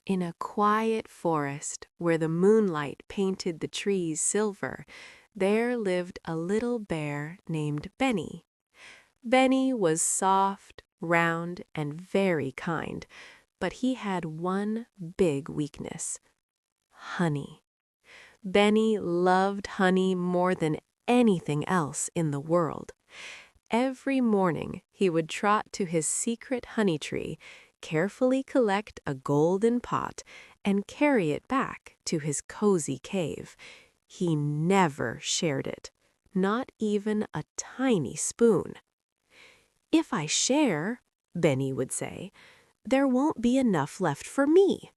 In a quiet forest where the moonlight painted the trees silver, there lived a little bear named Benny. Benny was soft, round, and very kind, but he had one big weakness: honey. Benny loved honey more than anything else in the world. Every morning he would trot to his secret honey tree, carefully collect a golden pot, and carry it back to his cozy cave. He never shared it, not even a tiny spoon. "If I share," Benny would say, "there won't be enough left for me."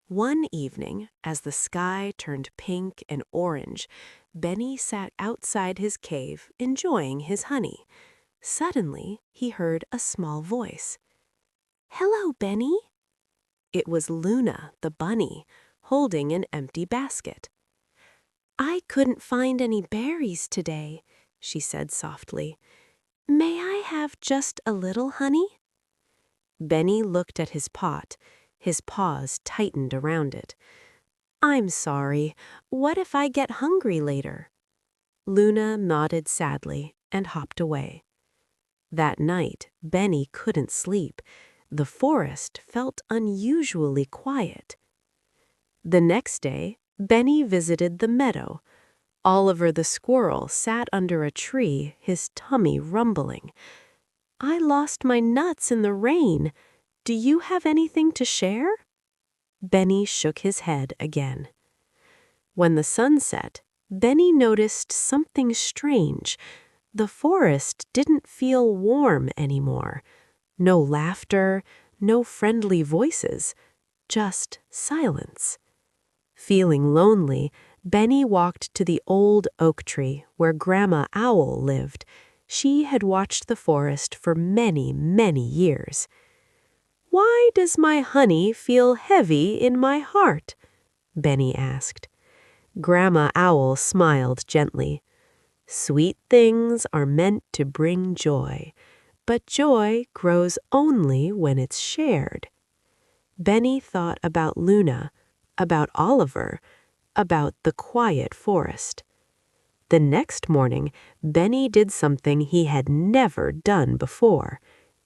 One evening, as the sky turned pink and orange, Benny sat outside his cave enjoying his honey. Suddenly, he heard a small voice. "Hello, Benny." It was Luna, the bunny, holding an empty basket. "I couldn't find any berries today," she said softly. "May I have just a little honey?" Benny looked at his pot. His paws tightened around it. "I'm sorry. What if I get hungry later?" Luna nodded sadly and hopped away. That night, Benny couldn't sleep. The forest felt unusually quiet. The next day, Benny visited the meadow. Oliver the squirrel sat under a tree, his tummy rumbling. "I lost my nuts in the rain. Do you have anything to share?" Benny shook his head again. When the sun set, Benny noticed something strange. The forest didn't feel warm anymore. No laughter, no friendly voices, just silence. Feeling lonely, Benny walked to the old oak tree where Grandma Owl lived. She had watched the forest for many, many years. "Why does my honey feel heavy in my heart?" Benny asked. Grandma Owl smiled gently. "Sweet things are meant to bring joy, but joy grows only when it's shared." Benny thought about Luna, about Oliver, about the quiet forest. The next morning, Benny did something he had never done before.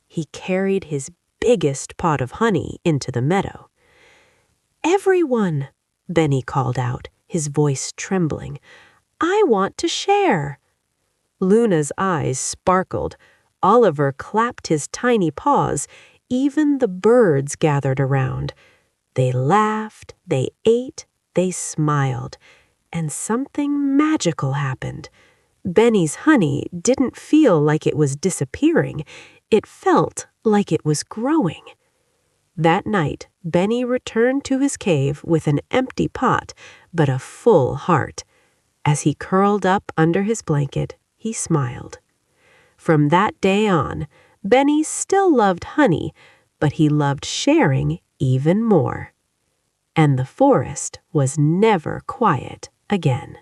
He carried his biggest pot of honey into the meadow. "Everyone," Benny called out, his voice trembling, "I want to share." Luna's eyes sparkled. Oliver clapped his tiny paws. Even the birds gathered around. They laughed, they ate, they smiled, and something magical happened. Benny's honey didn't feel like it was disappearing. It felt like it was growing. That night, Benny returned to his cave with an empty pot, but a full heart. As he curled up under his blanket, he smiled. From that day on, Benny still loved honey, but he loved sharing even more. And the forest was never quiet again.